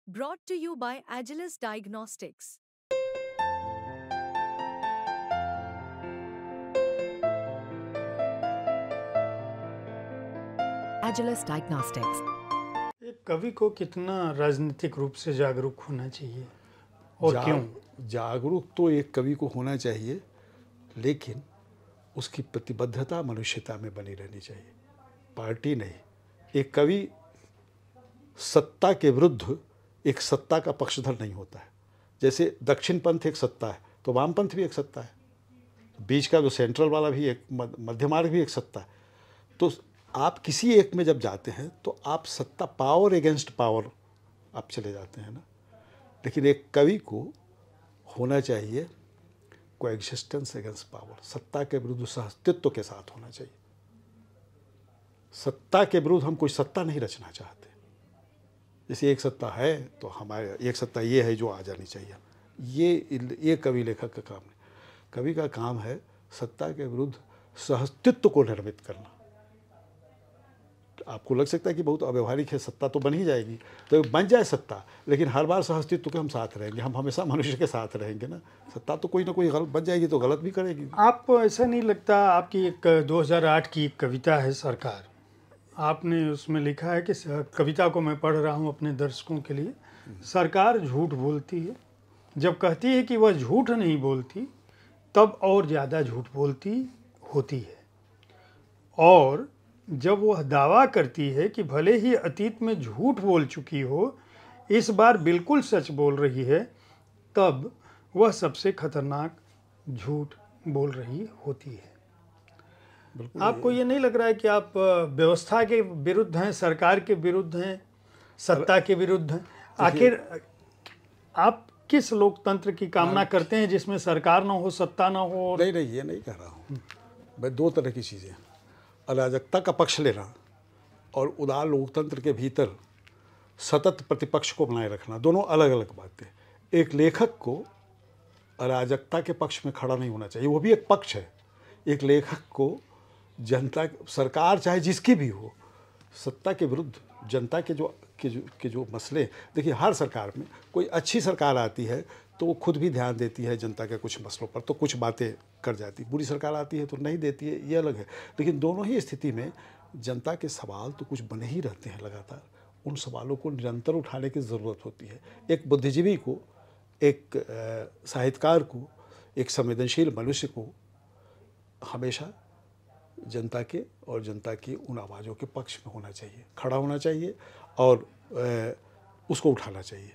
Brought to you by Agilus Diagnostics. Agilus Diagnostics. एक कवि को कितना राजनीतिक रूप से जागरूक होना चाहिए और क्यों? जागरूक तो एक कवि को होना चाहिए, लेकिन उसकी प्रतिबद्धता मनुष्यता में बनी रहनी चाहिए, पार्टी नहीं। एक कवि सत्ता के विरुद्ध एक सत्ता का पक्षधर नहीं होता है। जैसे दक्षिण पंथ एक सत्ता है तो वाम पंथ भी एक सत्ता है, बीच का जो सेंट्रल वाला भी एक मध्य मार्ग भी एक सत्ता है। तो आप किसी एक में जब जाते हैं तो आप सत्ता, पावर अगेंस्ट पावर आप चले जाते हैं ना। लेकिन एक कवि को होना चाहिए कोएग्जिस्टेंस अगेंस्ट पावर, सत्ता के विरुद्ध सहअस्तित्व के साथ होना चाहिए। सत्ता के विरुद्ध हम कोई सत्ता नहीं रचना चाहते। जैसे एक सत्ता है तो हमारे एक सत्ता ये है जो आ जानी चाहिए, ये कवि लेखक का काम नहीं। कवि का काम है सत्ता के विरुद्ध सहअस्तित्व को निर्मित करना। आपको लग सकता है कि बहुत अव्यवहारिक है, सत्ता तो बन ही जाएगी, तो बन जाए सत्ता, लेकिन हर बार सहअस्तित्व के हम साथ रहेंगे, हम हमेशा मनुष्य के साथ रहेंगे ना। सत्ता तो कोई ना कोई गलत बन जाएगी तो गलत भी करेगी। आपको ऐसा नहीं लगता, आपकी एक 2008 की एक कविता है सरकार, आपने उसमें लिखा है कि कविता को मैं पढ़ रहा हूँ अपने दर्शकों के लिए। सरकार झूठ बोलती है, जब कहती है कि वह झूठ नहीं बोलती तब और ज़्यादा झूठ बोलती होती है, और जब वह दावा करती है कि भले ही अतीत में झूठ बोल चुकी हो, इस बार बिल्कुल सच बोल रही है, तब वह सबसे खतरनाक झूठ बोल रही होती है। आपको ये नहीं लग रहा है कि आप व्यवस्था के विरुद्ध हैं, सरकार के विरुद्ध हैं, सत्ता के विरुद्ध हैं? आखिर आप किस लोकतंत्र की कामना करते हैं जिसमें सरकार ना हो, सत्ता ना हो? नहीं, ये नहीं कह रहा हूँ मैं। दो तरह की चीज़ें, अराजकता का पक्ष लेना और उदार लोकतंत्र के भीतर सतत प्रतिपक्ष को बनाए रखना, दोनों अलग अलग बातें। एक लेखक को अराजकता के पक्ष में खड़ा नहीं होना चाहिए, वो भी एक पक्ष है। एक लेखक को जनता, सरकार चाहे जिसकी भी हो, सत्ता के विरुद्ध जनता के जो मसले, देखिए हर सरकार में कोई अच्छी सरकार आती है तो वो खुद भी ध्यान देती है जनता के कुछ मसलों पर, तो कुछ बातें कर जाती। बुरी सरकार आती है तो नहीं देती है, ये अलग है। लेकिन दोनों ही स्थिति में जनता के सवाल तो कुछ बने ही रहते हैं लगातार। उन सवालों को निरंतर उठाने की ज़रूरत होती है। एक बुद्धिजीवी को, एक साहित्यकार को, एक संवेदनशील मनुष्य को हमेशा जनता के और जनता की उन आवाज़ों के पक्ष में होना चाहिए, खड़ा होना चाहिए और उसको उठाना चाहिए।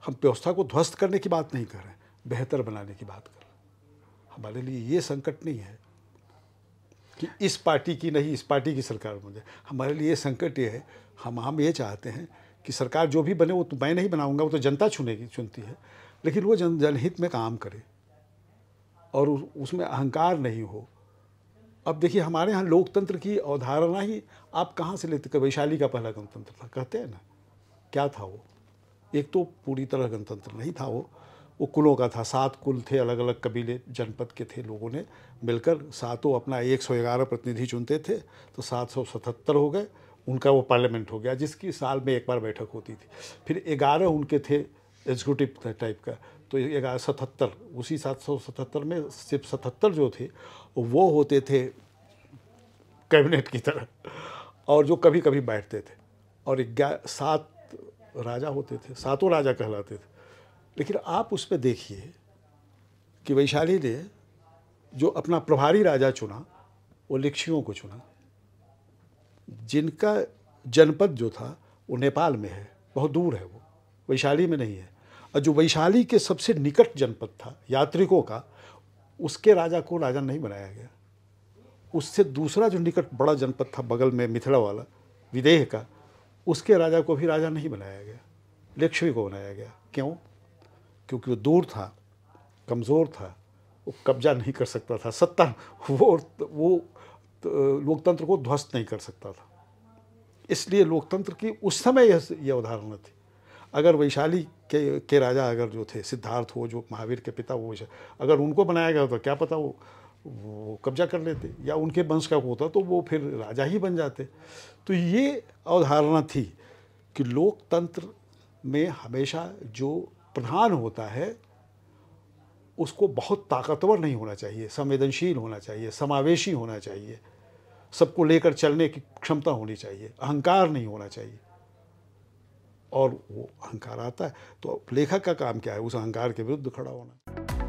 हम व्यवस्था को ध्वस्त करने की बात नहीं कर रहे हैं, बेहतर बनाने की बात कर रहे हैं। हमारे लिए ये संकट नहीं है कि इस पार्टी की नहीं, इस पार्टी की सरकार बन जाए। हमारे लिए संकट ये है, हम ये चाहते हैं कि सरकार जो भी बने वो तो मैं नहीं बनाऊंगा, वो तो जनता चुनती है, लेकिन वो जनहित में काम करे और उसमें अहंकार नहीं हो। अब देखिए हमारे यहाँ लोकतंत्र की अवधारणा ही आप कहाँ से लेते? वैशाली का पहला गणतंत्र था, कहते हैं ना, क्या था वो? एक तो पूरी तरह गणतंत्र नहीं था, वो कुलों का था। 7 कुल थे, अलग अलग कबीले जनपद के थे, लोगों ने मिलकर सातों अपना 111 प्रतिनिधि चुनते थे, तो 777 हो गए। उनका वो पार्लियामेंट हो गया, जिसकी साल में एक बार बैठक होती थी। फिर 11 उनके थे एग्जीक्यूटिव टाइप का, तो 77, उसी 777 में सिर्फ 77 जो थे वो होते थे कैबिनेट की तरह, और जो कभी कभी बैठते थे। और 7 राजा होते थे, सातों राजा कहलाते थे। लेकिन आप उस पर देखिए कि वैशाली ने जो अपना प्रभारी राजा चुना वो लिच्छियों को चुना, जिनका जनपद जो था वो नेपाल में है, बहुत दूर है, वो वैशाली में नहीं है। और जो वैशाली के सबसे निकट जनपद था यात्रिकों का, उसके राजा को राजा नहीं बनाया गया। उससे दूसरा जो निकट बड़ा जनपद था बगल में मिथिला वाला, विदेह का, उसके राजा को भी राजा नहीं बनाया गया, लिच्छवी को बनाया गया। क्यों? क्योंकि वो दूर था, कमज़ोर था, वो कब्जा नहीं कर सकता था, सत्ता वो लोकतंत्र को ध्वस्त नहीं कर सकता था। इसलिए लोकतंत्र की उस समय यह अवधारणा थी। अगर वैशाली के राजा अगर जो थे सिद्धार्थ हो, जो महावीर के पिता, वो अगर उनको बनाया गया तो क्या पता वो कब्जा कर लेते, या उनके वंश का होता तो वो फिर राजा ही बन जाते। तो ये अवधारणा थी कि लोकतंत्र में हमेशा जो प्रधान होता है उसको बहुत ताकतवर नहीं होना चाहिए, संवेदनशील होना चाहिए, समावेशी होना चाहिए, सबको लेकर चलने की क्षमता होनी चाहिए, अहंकार नहीं होना चाहिए। और वो अहंकार आता है तो लेखक का काम क्या है? उस अहंकार के विरुद्ध खड़ा होना।